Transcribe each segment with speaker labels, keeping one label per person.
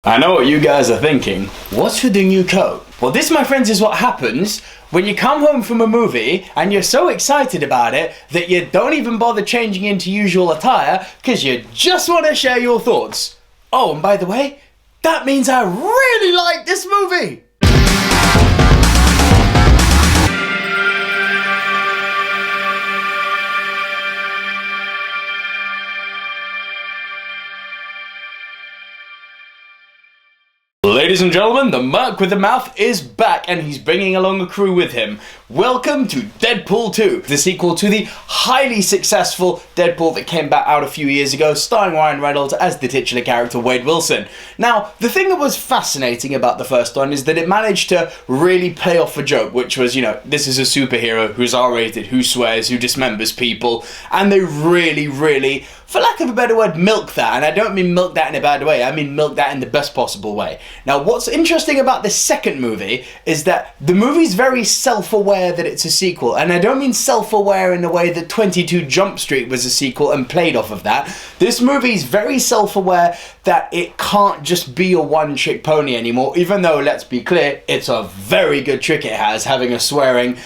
Speaker 1: I know what you guys are thinking. What's with the new coat? Well, this, my friends, is what happens when you come home from a movie and you're so excited about it that you don't even bother changing into usual attire because you just want to share your thoughts. Oh, and by the way, that means I really like this movie! Ladies and gentlemen, the Merc with the Mouth is back and he's bringing along a crew with him. Welcome to Deadpool 2, the sequel to the highly successful Deadpool that came back out a few years ago, starring Ryan Reynolds as the titular character Wade Wilson. Now, the thing that was fascinating about the first one is that it managed to really play off a joke, which was, you know, this is a superhero who's R-rated, who swears, who dismembers people, and they really, for lack of a better word, milk that. And I don't mean milk that in a bad way, I mean milk that in the best possible way. Now, what's interesting about the second movie is that the movie's very self-aware that it's a sequel. And I don't mean self-aware in the way that 22 Jump Street was a sequel and played off of that. This movie's very self-aware that it can't just be a one-trick pony anymore, even though, let's be clear, it's a very good trick it has, having a swearing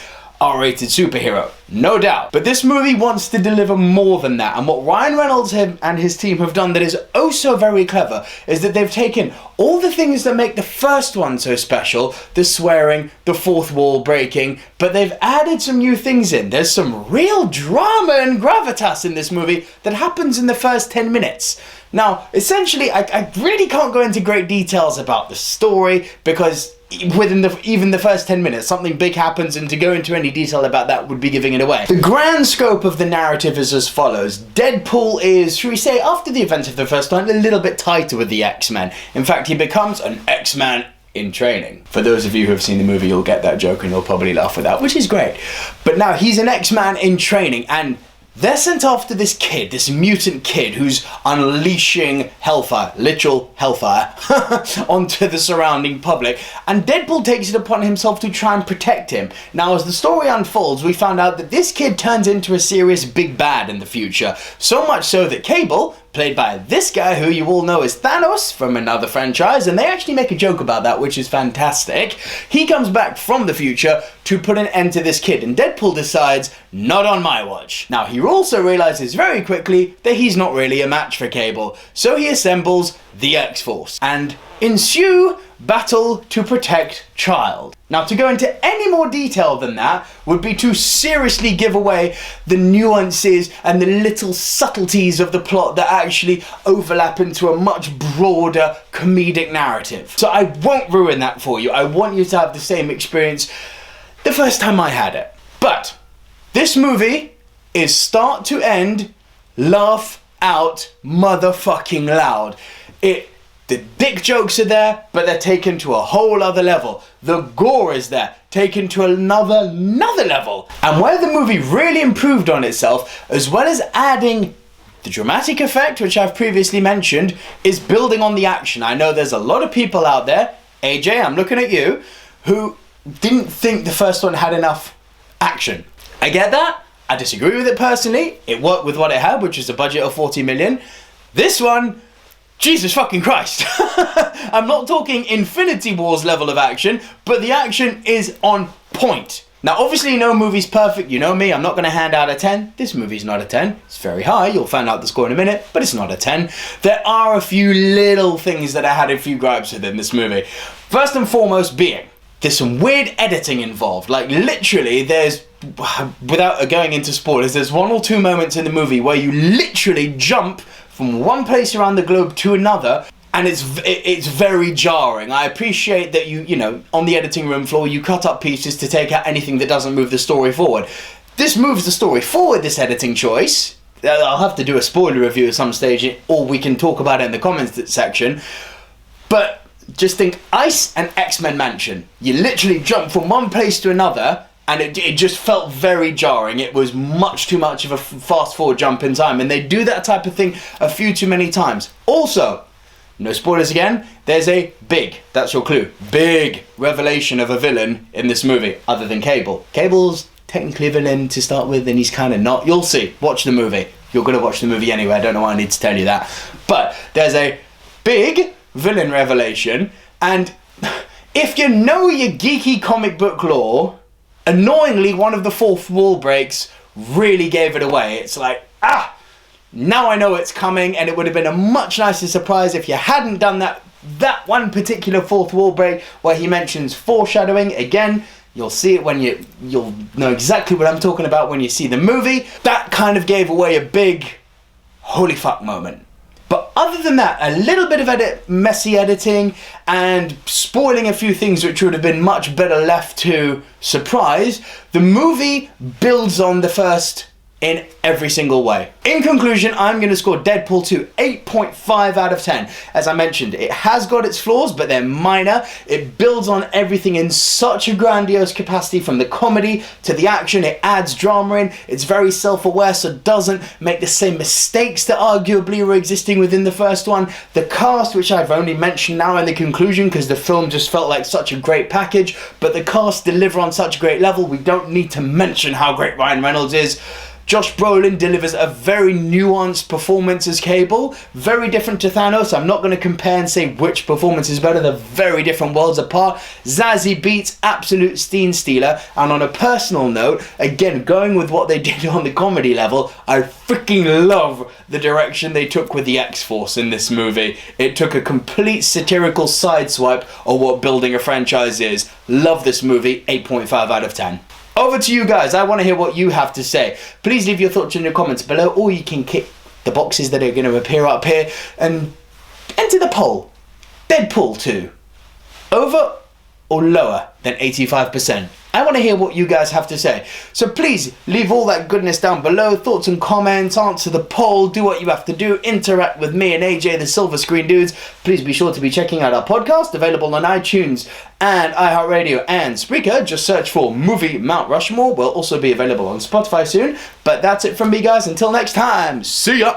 Speaker 1: R-rated superhero, no doubt. But this movie wants to deliver more than that, and what Ryan Reynolds and his team have done that is oh so very clever is that they've taken all the things that make the first one so special, the swearing, the fourth wall breaking, but they've added some new things in. There's some real drama and gravitas in this movie that happens in the first 10 minutes. Now, essentially, I really can't go into great details about the story because within even the first 10 minutes, something big happens, and to go into any detail about that would be giving it away. The grand scope of the narrative is as follows. Deadpool is, should we say, after the events of the first one, a little bit tighter with the X-Men. In fact, he becomes an X-Man in training. For those of you who have seen the movie, you'll get that joke and you'll probably laugh at that, which is great. But now, he's an X-Man in training, and they're sent after this kid, this mutant kid who's unleashing hellfire, literal hellfire, onto the surrounding public, and Deadpool takes it upon himself to try and protect him. Now, as the story unfolds, we found out that this kid turns into a serious big bad in the future, so much so that Cable, played by this guy who you all know as Thanos from another franchise, and they actually make a joke about that, which is fantastic. He comes back from the future to put an end to this kid, and Deadpool decides, not on my watch. Now, he also realizes very quickly that he's not really a match for Cable, so he assembles the X-Force, and ensue battle to protect child. Now, to go into any more detail than that would be to seriously give away the nuances and the little subtleties of the plot that actually overlap into a much broader comedic narrative. So I won't ruin that for you. I want you to have the same experience the first time I had it. But this movie is start to end, laugh out motherfucking loud. The dick jokes are there, but they're taken to a whole other level. The gore is there, taken to another level. And where the movie really improved on itself, as well as adding the dramatic effect, which I've previously mentioned, is building on the action. I know there's a lot of people out there, AJ, I'm looking at you, who didn't think the first one had enough action. I get that. I disagree with it personally. It worked with what it had, which is a budget of 40 million. This one, Jesus fucking Christ. I'm not talking Infinity Wars level of action, but the action is on point. Now, obviously, no movie's perfect. You know me, I'm not going to hand out a 10. This movie's not a 10. It's very high. You'll find out the score in a minute, but it's not a 10. There are a few little things that I had a few gripes with in this movie. First and foremost being, there's some weird editing involved. Like, literally, there's, without going into spoilers, there's one or two moments in the movie where you literally jump from one place around the globe to another, and it's very jarring. I appreciate that you know, on the editing room floor, you cut up pieces to take out anything that doesn't move the story forward. This moves the story forward, this editing choice. I'll have to do a spoiler review at some stage, or we can talk about it in the comments section. But just think Ice and X-Men Mansion. You literally jump from one place to another, and it just felt very jarring. It was much too much of a fast forward jump in time, and they do that type of thing a few too many times. Also, no spoilers again, there's a big, that's your clue, big revelation of a villain in this movie, other than Cable. Cable's technically a villain to start with, and he's kind of not. You'll see. Watch the movie. You're going to watch the movie anyway. I don't know why I need to tell you that. But there's a big villain revelation, and if you know your geeky comic book lore, annoyingly one of the fourth wall breaks really gave it away. It's like, now I know it's coming, and it would have been a much nicer surprise if you hadn't done that one particular fourth wall break where he mentions foreshadowing. Again, you'll see it when you'll know exactly what I'm talking about when you see the movie. That kind of gave away a big holy fuck moment. But other than that, a little bit of messy editing and spoiling a few things which would have been much better left to surprise, the movie builds on the first in every single way. In conclusion, I'm going to score Deadpool 2 8.5 out of 10. As I mentioned, it has got its flaws, but they're minor. It builds on everything in such a grandiose capacity, from the comedy to the action. It adds drama in. It's very self-aware, so it doesn't make the same mistakes that arguably were existing within the first one. The cast, which I've only mentioned now in the conclusion because the film just felt like such a great package, but the cast deliver on such a great level, we don't need to mention how great Ryan Reynolds is. Josh Brolin delivers a very nuanced performance as Cable, very different to Thanos. I'm not going to compare and say which performance is better, they're very different worlds apart. Zazie Beetz, absolute scene stealer, and on a personal note, again, going with what they did on the comedy level, I freaking love the direction they took with the X-Force in this movie. It took a complete satirical sideswipe of what building a franchise is. Love this movie, 8.5 out of 10. Over to you guys, I want to hear what you have to say. Please leave your thoughts in the comments below, or you can kick the boxes that are going to appear up here and enter the poll. Deadpool 2, over or lower than 85%? I want to hear what you guys have to say. So please leave all that goodness down below, thoughts and comments, answer the poll, do what you have to do, interact with me and AJ, the Silver Screen Dudes. Please be sure to be checking out our podcast, available on iTunes and iHeartRadio and Spreaker. Just search for Movie Mount Rushmore. We'll also be available on Spotify soon. But that's it from me, guys. Until next time, see ya!